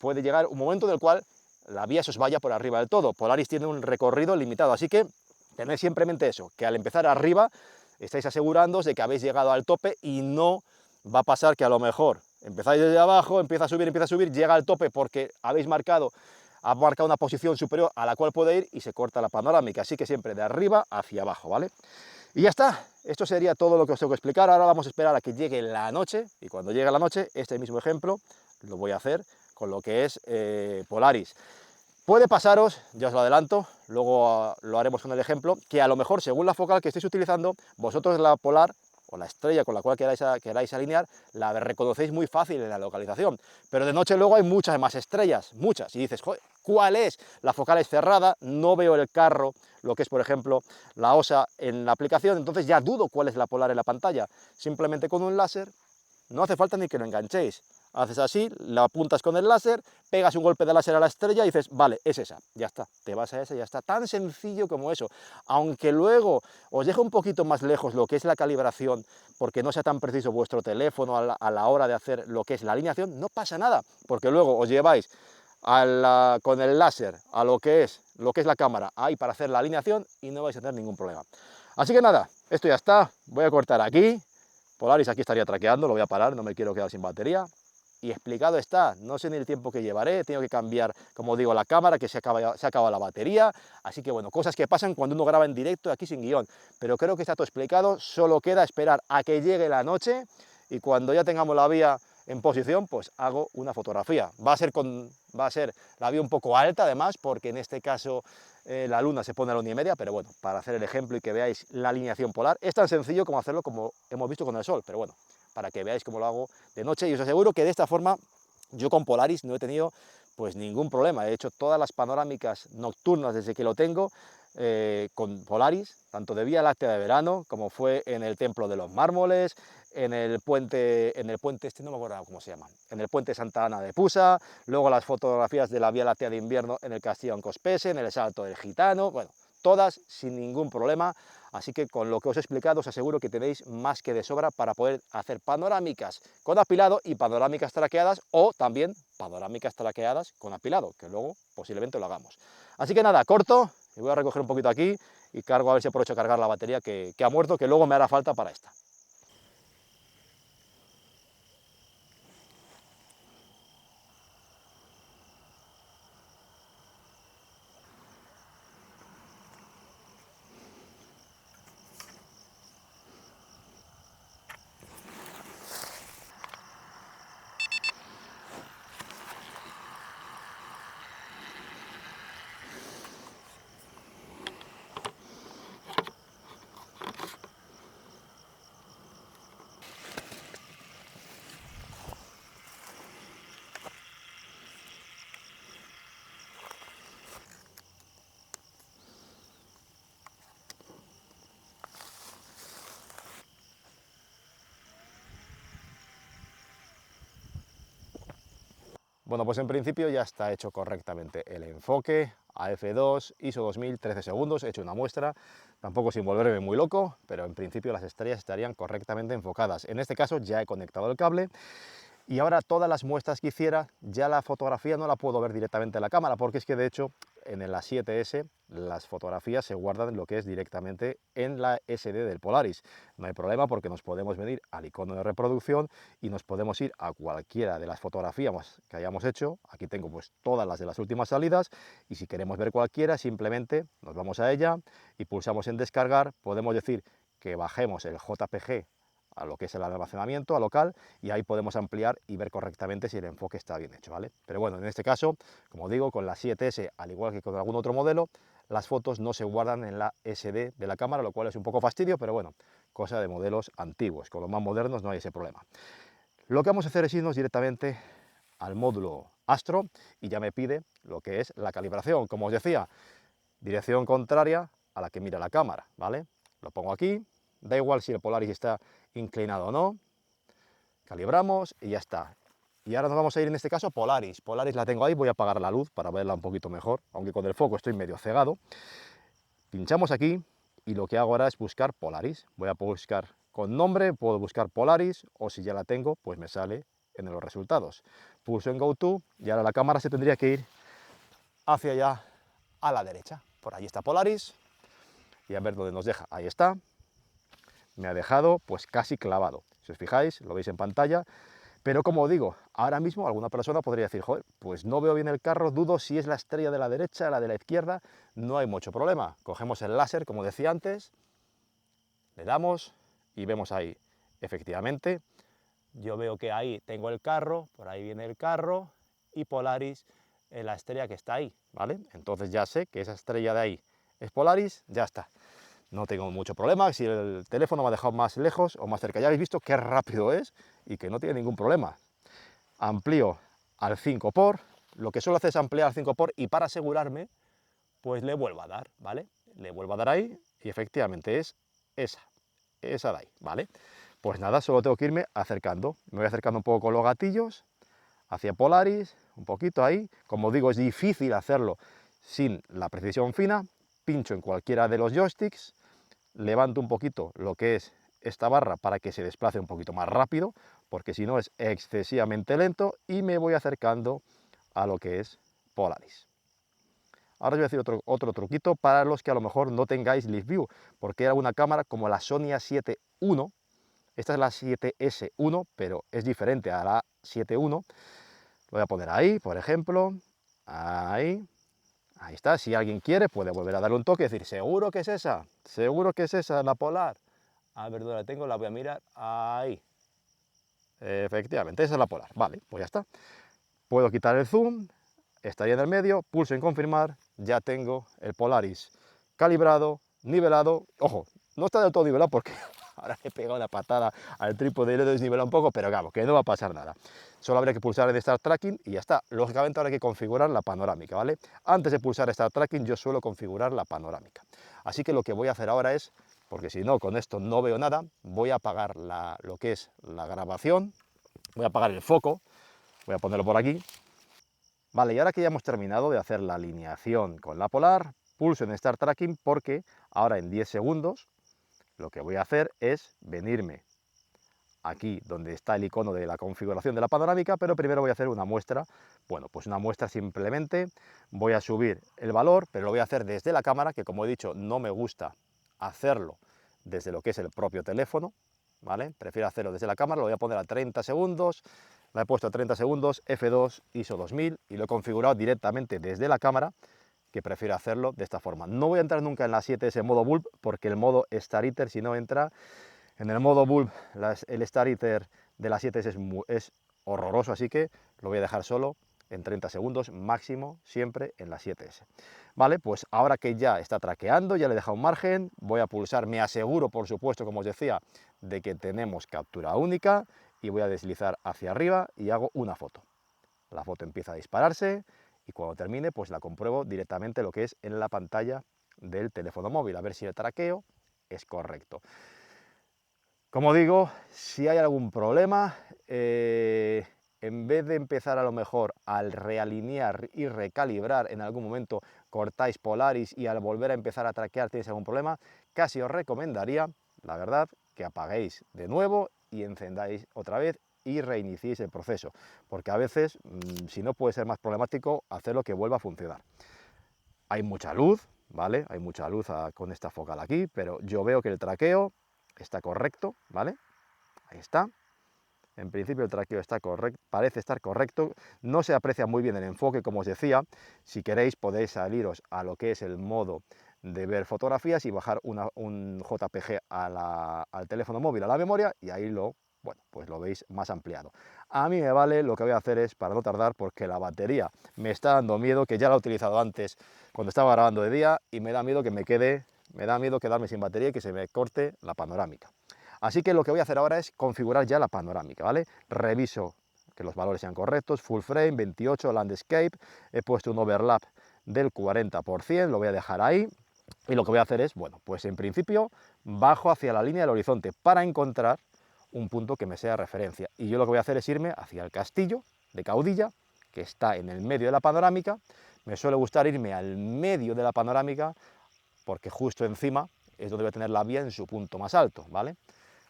puede llegar un momento en el cual la vía se os vaya por arriba del todo. Polaris tiene un recorrido limitado, así que tened siempre en mente eso, que al empezar arriba estáis asegurándoos de que habéis llegado al tope y no va a pasar que a lo mejor empezáis desde abajo, empieza a subir, llega al tope porque habéis marcado una posición superior a la cual puede ir y se corta la panorámica. Así que siempre de arriba hacia abajo, ¿vale? Y ya está, esto sería todo lo que os tengo que explicar. Ahora vamos a esperar a que llegue la noche y cuando llegue la noche, este mismo ejemplo lo voy a hacer con lo que es Polaris. Puede pasaros, ya os lo adelanto, luego lo haremos con el ejemplo, que a lo mejor según la focal que estéis utilizando, vosotros la polar o la estrella con la cual queráis alinear, la reconocéis muy fácil en la localización. Pero de noche luego hay muchas más estrellas, muchas, y dices, joder, ¿cuál es? La focal es cerrada, no veo el carro, lo que es, por ejemplo, la OSA en la aplicación, entonces ya dudo cuál es la polar en la pantalla. Simplemente con un láser, no hace falta ni que lo enganchéis. Haces así, la apuntas con el láser, pegas un golpe de láser a la estrella y dices, vale, es esa, ya está, te vas a esa y ya está. Tan sencillo como eso. Aunque luego os deje un poquito más lejos lo que es la calibración, porque no sea tan preciso vuestro teléfono a la hora de hacer lo que es la alineación, no pasa nada, porque luego os lleváis con el láser a lo que es la cámara ahí para hacer la alineación y no vais a tener ningún problema. Así que nada, esto ya está, voy a cortar aquí. Polaris aquí estaría traqueando, lo voy a parar, no me quiero quedar sin batería. Y explicado está, no sé ni el tiempo que llevaré, tengo que cambiar, como digo, la cámara, que se acaba la batería, así que bueno, cosas que pasan cuando uno graba en directo aquí sin guión, pero creo que está todo explicado, solo queda esperar a que llegue la noche y cuando ya tengamos la vía en posición, pues hago una fotografía. Va a ser la vía un poco alta además, porque en este caso la luna se pone a la 1:30, pero bueno, para hacer el ejemplo y que veáis la alineación polar, es tan sencillo como hacerlo como hemos visto con el sol, pero bueno, para que veáis cómo lo hago de noche y os aseguro que de esta forma yo con Polaris no he tenido pues ningún problema. He hecho todas las panorámicas nocturnas desde que lo tengo con Polaris, tanto de Vía Láctea de verano como fue en el Templo de los Mármoles, en el puente este no me acuerdo cómo se llama, en el puente Santa Ana de Pusa, luego las fotografías de la Vía Láctea de invierno en el Castillo de Cospese, en el Salto del Gitano, bueno, todas sin ningún problema. Así que con lo que os he explicado os aseguro que tenéis más que de sobra para poder hacer panorámicas con apilado y panorámicas traqueadas o también panorámicas traqueadas con apilado, que luego posiblemente lo hagamos. Así que nada, corto y voy a recoger un poquito aquí y cargo a ver si aprovecho a cargar la batería que ha muerto, que luego me hará falta para esta. Bueno, pues en principio ya está hecho correctamente el enfoque a f2, ISO 2000, 13 segundos, he hecho una muestra, tampoco sin volverme muy loco, pero en principio las estrellas estarían correctamente enfocadas. En este caso ya he conectado el cable y ahora todas las muestras que hiciera, ya la fotografía no la puedo ver directamente en la cámara, porque es que de hecho en el A7S las fotografías se guardan lo que es directamente en la SD del Polaris. No hay problema porque nos podemos venir al icono de reproducción y nos podemos ir a cualquiera de las fotografías que hayamos hecho. Aquí tengo pues todas las de las últimas salidas y si queremos ver cualquiera simplemente nos vamos a ella y pulsamos en descargar. Podemos decir que bajemos el JPG a lo que es el almacenamiento, a local, y ahí podemos ampliar y ver correctamente si el enfoque está bien hecho, ¿vale? Pero bueno, en este caso, como digo, con la 7S, al igual que con algún otro modelo, las fotos no se guardan en la SD de la cámara, lo cual es un poco fastidio, pero bueno, cosa de modelos antiguos. Con los más modernos no hay ese problema. Lo que vamos a hacer es irnos directamente al módulo Astro y ya me pide lo que es la calibración. Como os decía, dirección contraria a la que mira la cámara, ¿vale? Lo pongo aquí, da igual si el Polaris está inclinado o no, calibramos y ya está. Y ahora nos vamos a ir en este caso Polaris. Polaris la tengo ahí, voy a apagar la luz para verla un poquito mejor, aunque con el foco estoy medio cegado. Pinchamos aquí y lo que hago ahora es buscar Polaris. Voy a buscar con nombre, puedo buscar Polaris o si ya la tengo, pues me sale en los resultados. Pulso en Go To y ahora la cámara se tendría que ir hacia allá a la derecha. Por ahí está Polaris y a ver dónde nos deja. Ahí está. Me ha dejado pues casi clavado. Si os fijáis, lo veis en pantalla. Pero como digo, ahora mismo alguna persona podría decir, joder, pues no veo bien el carro, dudo si es la estrella de la derecha, la de la izquierda, no hay mucho problema. Cogemos el láser, como decía antes, le damos y vemos ahí, efectivamente, yo veo que ahí tengo el carro, por ahí viene el carro y Polaris es la estrella que está ahí, ¿vale? Entonces ya sé que esa estrella de ahí es Polaris, ya está. No tengo mucho problema, si el teléfono me ha dejado más lejos o más cerca. Ya habéis visto qué rápido es y que no tiene ningún problema. Amplío al 5 por, lo que suelo hacer es ampliar al 5 por y para asegurarme, pues le vuelvo a dar, ¿vale? Le vuelvo a dar ahí y efectivamente es esa de ahí, ¿vale? Pues nada, solo tengo que irme acercando. Me voy acercando un poco con los gatillos hacia Polaris, un poquito ahí. Como digo, es difícil hacerlo sin la precisión fina. Pincho en cualquiera de los joysticks, levanto un poquito lo que es esta barra para que se desplace un poquito más rápido, porque si no es excesivamente lento, y me voy acercando a lo que es Polaris. Ahora os voy a decir otro truquito para los que a lo mejor no tengáis Live View, porque era una cámara como la Sony A7 I. Esta es la 7S1, pero es diferente a la 7.1. Lo voy a poner ahí, por ejemplo, ahí. Ahí está, si alguien quiere puede volver a darle un toque y decir, seguro que es esa, la Polar. A ver, ¿dónde la tengo? La voy a mirar, ahí. Efectivamente, esa es la Polar. Vale, pues ya está. Puedo quitar el zoom, estaría en el medio, pulso en confirmar, ya tengo el Polaris calibrado, nivelado. Ojo, no está del todo nivelado porque ahora he pegado una patada al trípode y lo he desnivelado un poco, pero claro, que no va a pasar nada. Solo habría que pulsar en Start Tracking y ya está. Lógicamente ahora hay que configurar la panorámica, ¿vale? Antes de pulsar Start Tracking yo suelo configurar la panorámica. Así que lo que voy a hacer ahora es, porque si no, con esto no veo nada, voy a apagar lo que es la grabación, voy a apagar el foco, voy a ponerlo por aquí. Vale, y ahora que ya hemos terminado de hacer la alineación con la Polar, pulso en Start Tracking porque ahora en 10 segundos lo que voy a hacer es venirme aquí donde está el icono de la configuración de la panorámica, pero primero voy a hacer una muestra. Bueno, pues una muestra simplemente, voy a subir el valor, pero lo voy a hacer desde la cámara, que como he dicho no me gusta hacerlo desde lo que es el propio teléfono, ¿vale? Prefiero hacerlo desde la cámara, lo voy a poner a 30 segundos, la he puesto a 30 segundos, F2, ISO 2000 y lo he configurado directamente desde la cámara, que prefiero hacerlo de esta forma. No voy a entrar nunca en la 7S modo bulb porque el modo Starter, si no entra en el modo bulb, el Starter de la 7S es horroroso, así que lo voy a dejar solo en 30 segundos máximo, siempre en la 7S. Vale, pues ahora que ya está traqueando, ya le he dejado un margen, voy a pulsar, me aseguro por supuesto, como os decía, de que tenemos captura única y voy a deslizar hacia arriba y hago una foto. La foto empieza a dispararse y cuando termine pues la compruebo directamente lo que es en la pantalla del teléfono móvil, a ver si el traqueo es correcto. Como digo, si hay algún problema, en vez de empezar a lo mejor al realinear y recalibrar, en algún momento cortáis Polaris y al volver a empezar a traquear tenéis algún problema, casi os recomendaría, la verdad, que apaguéis de nuevo y encendáis otra vez y reiniciéis el proceso, porque a veces, si no puede ser más problemático, hacerlo que vuelva a funcionar. hay mucha luz, ¿vale? Hay mucha luz con esta focal aquí, pero yo veo que el traqueo está correcto, ¿vale? Ahí está. En principio el traqueo está correcto, parece estar correcto. No se aprecia muy bien el enfoque, como os decía. Si queréis podéis saliros a lo que es el modo de ver fotografías y bajar un JPG al teléfono móvil, a la memoria, y ahí bueno, pues lo veis más ampliado. A mí me vale, lo que voy a hacer es, para no tardar, porque la batería me está dando miedo, que ya la he utilizado antes cuando estaba grabando de día, y me da miedo que me da miedo quedarme sin batería y que se me corte la panorámica. Así que lo que voy a hacer ahora es configurar ya la panorámica, ¿vale? Reviso que los valores sean correctos, full frame, 28, landscape, he puesto un overlap del 40%, lo voy a dejar ahí, y lo que voy a hacer es, bueno, pues en principio bajo hacia la línea del horizonte para encontrar un punto que me sea referencia. Y yo lo que voy a hacer es irme hacia el castillo de Caudilla, que está en el medio de la panorámica. Me suele gustar irme al medio de la panorámica porque justo encima es donde voy a tener la vía en su punto más alto, ¿vale?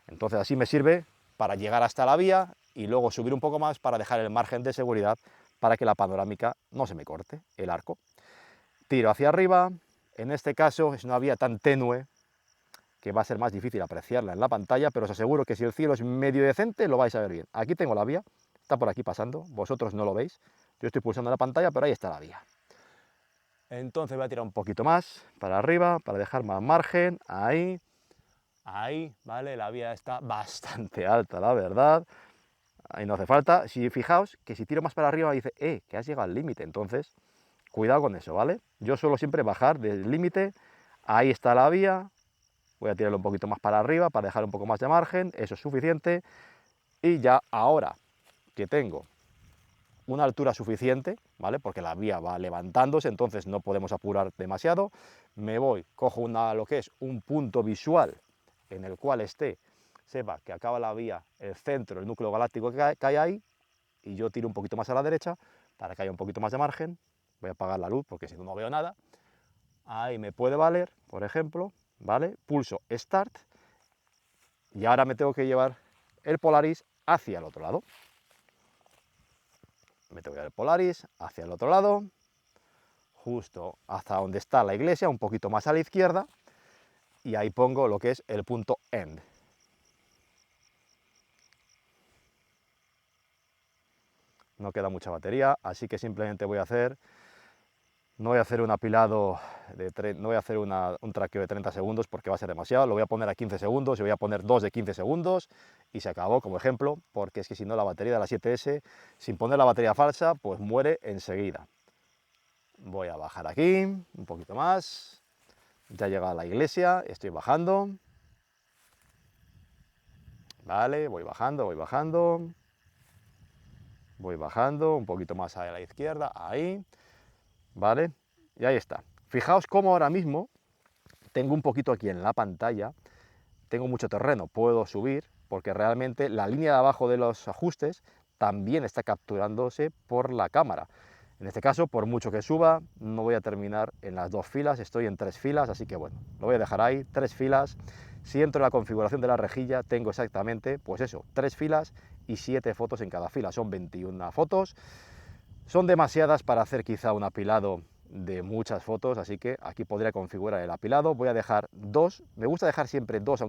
Entonces así me sirve para llegar hasta la vía y luego subir un poco más para dejar el margen de seguridad para que la panorámica no se me corte el arco. Tiro hacia arriba, en este caso es una vía tan tenue que va a ser más difícil apreciarla en la pantalla, pero os aseguro que si el cielo es medio decente lo vais a ver bien. Aquí tengo la vía, está por aquí pasando, vosotros no lo veis, yo estoy pulsando la pantalla, pero ahí está la vía. Entonces voy a tirar un poquito más para arriba, para dejar más margen, ahí, ¿vale? La vía está bastante alta, la verdad. Ahí no hace falta. Si fijaos que si tiro más para arriba dice, que has llegado al límite. Entonces, cuidado con eso, ¿vale? Yo suelo siempre bajar del límite. Ahí está la vía. Voy a tirarlo un poquito más para arriba para dejar un poco más de margen. Eso es suficiente. Y ya ahora que tengo una altura suficiente, ¿vale? Porque la vía va levantándose, entonces no podemos apurar demasiado. Me voy, cojo lo que es un punto visual en el cual sepa que acaba la vía, el centro, el núcleo galáctico que hay ahí, y yo tiro un poquito más a la derecha para que haya un poquito más de margen. Voy a apagar la luz porque si no, no veo nada. Ahí me puede valer, por ejemplo, ¿vale? Pulso Start y ahora me tengo que llevar el Polaris hacia el otro lado. Me tengo que llevar el Polaris hacia el otro lado, justo hasta donde está la iglesia, un poquito más a la izquierda, y ahí pongo lo que es el punto End. No queda mucha batería, así que simplemente no voy a hacer un apilado, no voy a hacer un traqueo de 30 segundos porque va a ser demasiado, lo voy a poner a 15 segundos y voy a poner dos de 15 segundos y se acabó como ejemplo, porque es que si no la batería de la 7S, sin poner la batería falsa, pues muere enseguida. Voy a bajar aquí, un poquito más, ya llega a la iglesia, estoy bajando, vale, voy bajando, un poquito más a la izquierda, ahí, vale, y ahí está. Fijaos cómo ahora mismo tengo un poquito aquí en la pantalla, tengo mucho terreno, puedo subir, porque realmente la línea de abajo de los ajustes también está capturándose por la cámara. En este caso, por mucho que suba, no voy a terminar en las dos filas, estoy en 3 filas, así que bueno, lo voy a dejar ahí, 3 filas. Si entro en la configuración de la rejilla, tengo exactamente, pues eso, 3 filas y 7 fotos en cada fila, son 21 fotos. Son demasiadas para hacer quizá un apilado de muchas fotos, así que aquí podría configurar el apilado. Voy a dejar 2, me gusta dejar siempre 2,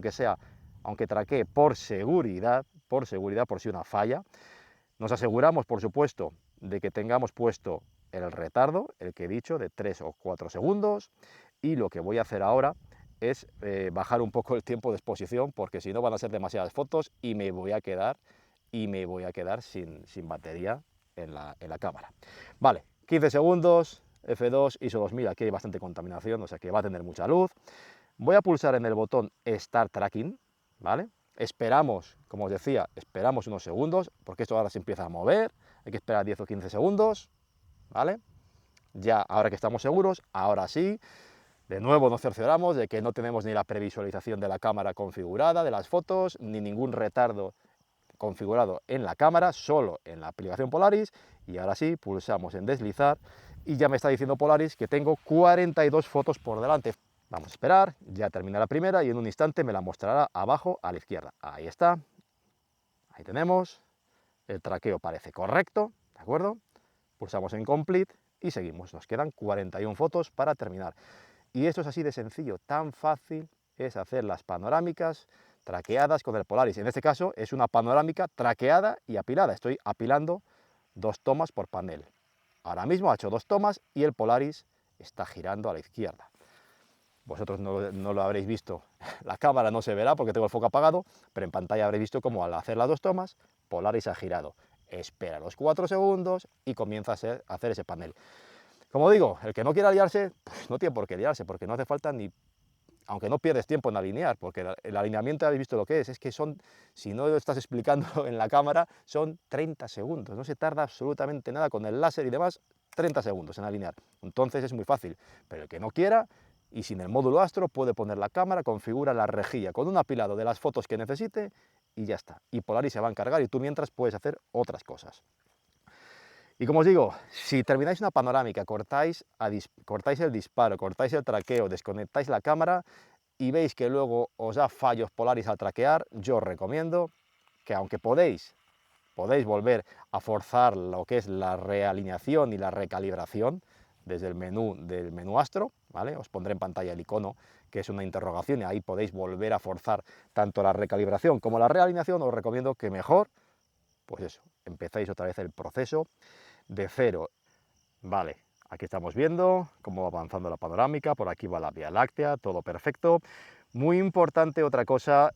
aunque traquee por seguridad, por si una falla. Nos aseguramos, por supuesto, de que tengamos puesto el retardo, el que he dicho, de 3 o 4 segundos, y lo que voy a hacer ahora es bajar un poco el tiempo de exposición, porque si no van a ser demasiadas fotos y me voy a quedar sin batería en la cámara. Vale, 15 segundos, F2, ISO 2000, aquí hay bastante contaminación, o sea que va a tener mucha luz. Voy a pulsar en el botón Start Tracking, ¿vale? Esperamos, como os decía, esperamos unos segundos, porque esto ahora se empieza a mover, hay que esperar 10 o 15 segundos, ¿vale? Ya, ahora que estamos seguros, ahora sí, de nuevo nos cercioramos de que no tenemos ni la previsualización de la cámara configurada, de las fotos, ni ningún retardo configurado en la cámara, solo en la aplicación Polaris, y ahora sí, pulsamos en deslizar, y ya me está diciendo Polaris que tengo 42 fotos por delante. Vamos a esperar, ya termina la primera y en un instante me la mostrará abajo a la izquierda. Ahí está, ahí tenemos, el traqueo parece correcto, ¿de acuerdo? Pulsamos en Complete y seguimos. Nos quedan 41 fotos para terminar. Y esto es así de sencillo, tan fácil es hacer las panorámicas traqueadas con el Polaris. En este caso es una panorámica traqueada y apilada. Estoy apilando 2 tomas por panel. Ahora mismo ha hecho 2 tomas y el Polaris está girando a la izquierda. Vosotros no lo habréis visto, la cámara no se verá porque tengo el foco apagado, pero en pantalla habréis visto cómo al hacer las 2 tomas, Polaris ha girado. Espera los 4 segundos y comienza a hacer ese panel. Como digo, el que no quiera liarse, pues no tiene por qué liarse, porque no hace falta ni, aunque no pierdes tiempo en alinear, porque el alineamiento habéis visto lo que es que son, si no lo estás explicando en la cámara, son 30 segundos, no se tarda absolutamente nada con el láser y demás, 30 segundos en alinear. Entonces es muy fácil, pero el que no quiera, y sin el módulo Astro, puede poner la cámara, configura la rejilla con un apilado de las fotos que necesite y ya está. Y Polaris se va a encargar y tú mientras puedes hacer otras cosas. Y como os digo, si termináis una panorámica, cortáis el disparo, cortáis el traqueo, desconectáis la cámara y veis que luego os da fallos Polaris al traquear, yo os recomiendo que aunque podéis volver a forzar lo que es la realineación y la recalibración desde el menú del menú Astro, ¿vale? Os pondré en pantalla el icono que es una interrogación y ahí podéis volver a forzar tanto la recalibración como la realineación. Os recomiendo que mejor, pues eso, empezáis otra vez el proceso de cero. Vale, aquí estamos viendo cómo va avanzando la panorámica, por aquí va la Vía Láctea, todo perfecto. Muy importante otra cosa,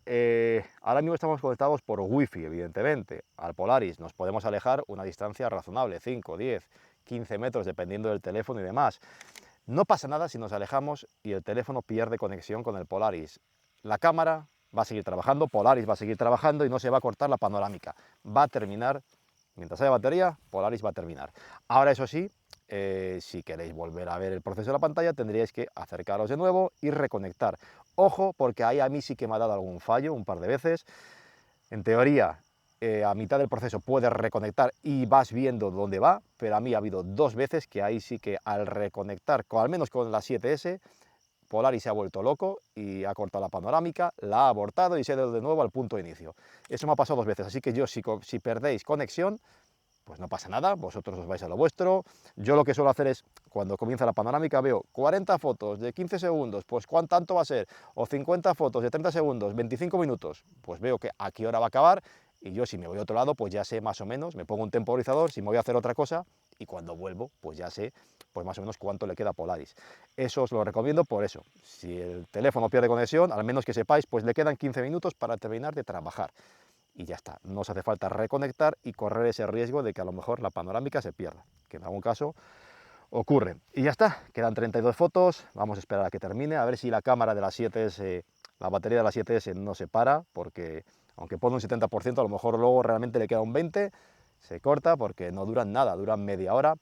ahora mismo estamos conectados por Wi-Fi, evidentemente. Al Polaris nos podemos alejar una distancia razonable, 5, 10, 15 metros, dependiendo del teléfono y demás. No pasa nada si nos alejamos y el teléfono pierde conexión con el Polaris. La cámara va a seguir trabajando, Polaris va a seguir trabajando y no se va a cortar la panorámica. Va a terminar, mientras haya batería, Polaris va a terminar. Ahora, eso sí, si queréis volver a ver el proceso de la pantalla, tendríais que acercaros de nuevo y reconectar. Ojo, porque ahí a mí sí que me ha dado algún fallo un par de veces. En teoría, a mitad del proceso puedes reconectar y vas viendo dónde va, pero a mí ha habido 2 veces que ahí sí que al reconectar, al menos con la 7S, Polaris se ha vuelto loco y ha cortado la panorámica, la ha abortado y se ha ido de nuevo al punto de inicio. Eso me ha pasado 2 veces, así que yo si perdéis conexión, pues no pasa nada, vosotros os vais a lo vuestro. Yo lo que suelo hacer es, cuando comienza la panorámica, veo 40 fotos de 15 segundos, pues ¿cuánto va a ser? O 50 fotos de 30 segundos, 25 minutos, pues veo que a qué hora va a acabar y yo si me voy a otro lado, pues ya sé más o menos, me pongo un temporizador, si me voy a hacer otra cosa y cuando vuelvo, pues ya sé pues más o menos cuánto le queda a Polaris. Eso os lo recomiendo por eso. Si el teléfono pierde conexión, al menos que sepáis, pues le quedan 15 minutos para terminar de trabajar. Y ya está, no os hace falta reconectar y correr ese riesgo de que a lo mejor la panorámica se pierda, que en algún caso ocurre. Y ya está, quedan 32 fotos, vamos a esperar a que termine, a ver si la cámara de la 7S, la batería de la 7S no se para, porque aunque pone un 70%, a lo mejor luego realmente le queda un 20%, se corta porque no duran nada, duran media hora.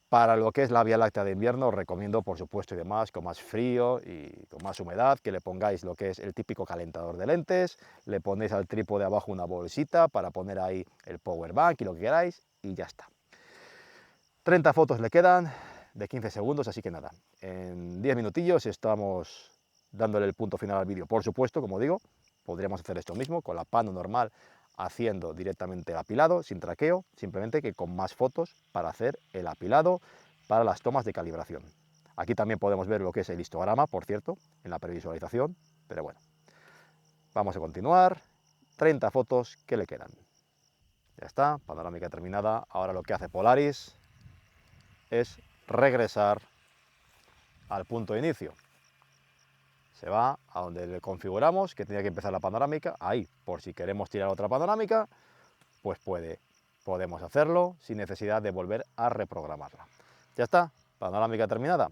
Para lo que es la Vía Láctea de invierno, os recomiendo, por supuesto, y demás, con más frío y con más humedad, que le pongáis lo que es el típico calentador de lentes, le ponéis al trípode abajo una bolsita para poner ahí el power bank y lo que queráis, y ya está. 30 fotos le quedan de 15 segundos, así que nada, en 10 minutillos estamos dándole el punto final al vídeo. Por supuesto, como digo, podríamos hacer esto mismo con la pano normal, haciendo directamente el apilado sin traqueo, simplemente que con más fotos para hacer el apilado para las tomas de calibración. Aquí también podemos ver lo que es el histograma, por cierto, en la previsualización, pero bueno, vamos a continuar. 30 fotos que le quedan. Ya está, panorámica terminada. Ahora lo que hace Polaris es regresar al punto de inicio. Se va a donde le configuramos que tenía que empezar la panorámica, ahí, por si queremos tirar otra panorámica, pues podemos hacerlo sin necesidad de volver a reprogramarla. Ya está, panorámica terminada.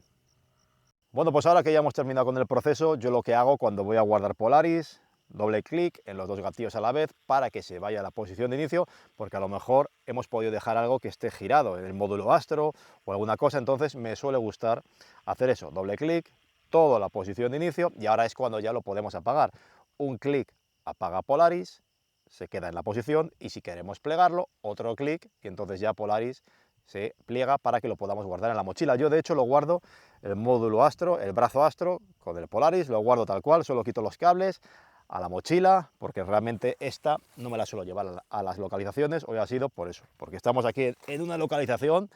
Bueno, pues ahora que ya hemos terminado con el proceso, yo lo que hago cuando voy a guardar Polaris, doble clic en los 2 gatillos a la vez para que se vaya a la posición de inicio, porque a lo mejor hemos podido dejar algo que esté girado en el módulo Astro o alguna cosa, entonces me suele gustar hacer eso, doble clic, toda la posición de inicio y ahora es cuando ya lo podemos apagar. Un clic apaga Polaris, se queda en la posición y si queremos plegarlo, otro clic y entonces ya Polaris se pliega para que lo podamos guardar en la mochila. Yo de hecho lo guardo el módulo Astro, el brazo Astro con el Polaris, lo guardo tal cual, solo quito los cables a la mochila, porque realmente esta no me la suelo llevar a las localizaciones. Hoy ha sido por eso, porque estamos aquí en una localización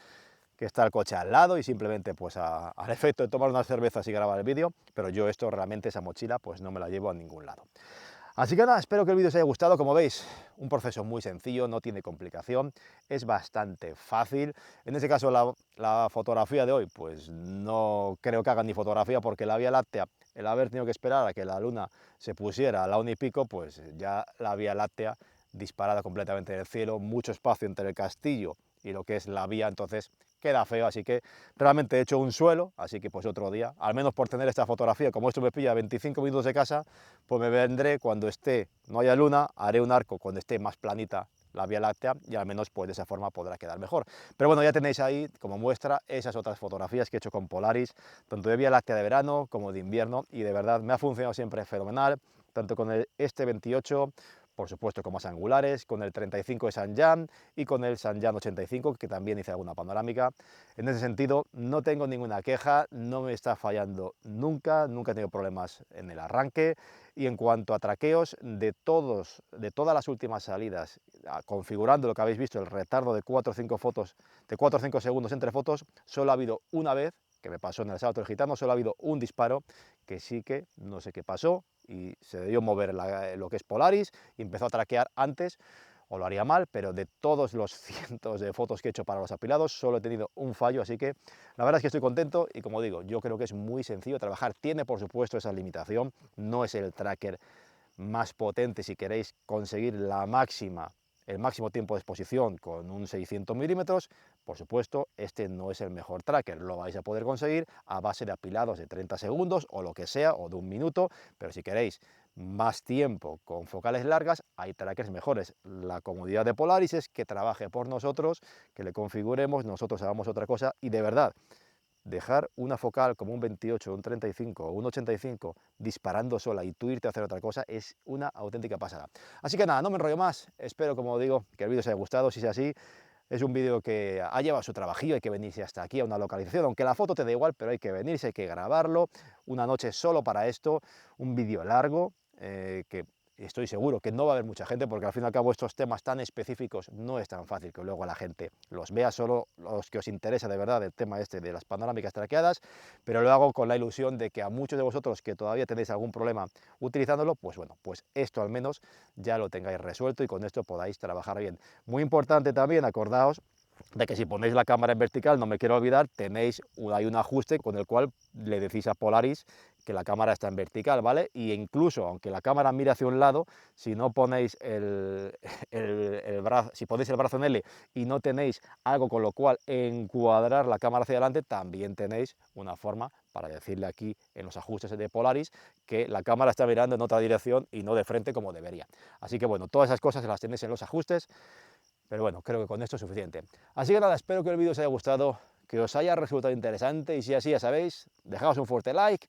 que está el coche al lado y simplemente pues al efecto de tomar unas cervezas y grabar el vídeo, pero yo esto realmente, esa mochila, pues no me la llevo a ningún lado. Así que nada, espero que el vídeo os haya gustado. Como veis, un proceso muy sencillo, no tiene complicación, es bastante fácil. En este caso, la fotografía de hoy, pues no creo que hagan ni fotografía, porque la Vía Láctea, el haber tenido que esperar a que la luna se pusiera a la 1 y pico, pues ya la Vía Láctea disparada completamente del cielo, mucho espacio entre el castillo y lo que es la vía, entonces queda feo, así que realmente he hecho un suelo, así que pues otro día, al menos por tener esta fotografía, como esto me pilla 25 minutos de casa, pues me vendré cuando esté, no haya luna, haré un arco cuando esté más planita la Vía Láctea y al menos pues de esa forma podrá quedar mejor. Pero bueno, ya tenéis ahí como muestra esas otras fotografías que he hecho con Polaris, tanto de Vía Láctea de verano como de invierno, y de verdad me ha funcionado siempre fenomenal, tanto con este 28, por supuesto con más angulares, con el 35 de Sanjan y con el Sanjan 85, que también hice alguna panorámica. En ese sentido, no tengo ninguna queja, no me está fallando nunca, nunca he tenido problemas en el arranque. Y en cuanto a traqueos, de todas las últimas salidas, configurando lo que habéis visto, el retardo de 4 o 5 fotos, de 4 o 5 segundos entre fotos, solo ha habido una vez, que me pasó en el Sábado del Gitano, solo ha habido un disparo, que sí que no sé qué pasó, y se debió mover lo que es Polaris, y empezó a traquear antes, o lo haría mal, pero de todos los cientos de fotos que he hecho para los apilados, solo he tenido un fallo, así que la verdad es que estoy contento, y como digo, yo creo que es muy sencillo trabajar. Tiene por supuesto esa limitación, no es el tracker más potente si queréis conseguir el máximo tiempo de exposición con un 600 milímetros. Por supuesto, este no es el mejor tracker, lo vais a poder conseguir a base de apilados de 30 segundos o lo que sea, o de 1 minuto, pero si queréis más tiempo con focales largas, hay trackers mejores. La comodidad de Polaris es que trabaje por nosotros, que le configuremos, nosotros hagamos otra cosa, y de verdad, dejar una focal como un 28, un 35 o un 85 disparando sola y tú irte a hacer otra cosa es una auténtica pasada. Así que nada, no me enrollo más, espero, como digo, que el vídeo os haya gustado. Si es así, es un vídeo que ha llevado su trabajillo, hay que venirse hasta aquí a una localización, aunque la foto te da igual, pero hay que venirse, hay que grabarlo, una noche solo para esto, un vídeo largo, que estoy seguro que no va a haber mucha gente, porque al fin y al cabo estos temas tan específicos no es tan fácil que luego la gente los vea, solo los que os interesa de verdad el tema este de las panorámicas traqueadas, pero lo hago con la ilusión de que a muchos de vosotros que todavía tenéis algún problema utilizándolo, pues bueno, pues esto al menos ya lo tengáis resuelto y con esto podáis trabajar bien. Muy importante también, acordaos de que si ponéis la cámara en vertical, no me quiero olvidar, hay un ajuste con el cual le decís a Polaris que la cámara está en vertical, ¿vale? Y incluso, aunque la cámara mire hacia un lado, si no ponéis el brazo, si ponéis el brazo en L y no tenéis algo con lo cual encuadrar la cámara hacia adelante, también tenéis una forma para decirle aquí en los ajustes de Polaris que la cámara está mirando en otra dirección y no de frente como debería. Así que bueno, todas esas cosas las tenéis en los ajustes. Pero bueno, creo que con esto es suficiente. Así que nada, espero que el vídeo os haya gustado, que os haya resultado interesante, y si así, ya sabéis, dejaos un fuerte like,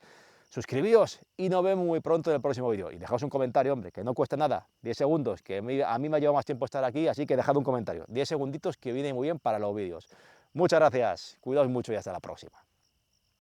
suscribíos y nos vemos muy pronto en el próximo vídeo. Y dejaos un comentario, hombre, que no cuesta nada, 10 segundos, que a mí me ha llevado más tiempo estar aquí, así que dejad un comentario, 10 segunditos que viene muy bien para los vídeos. Muchas gracias, cuidaos mucho y hasta la próxima.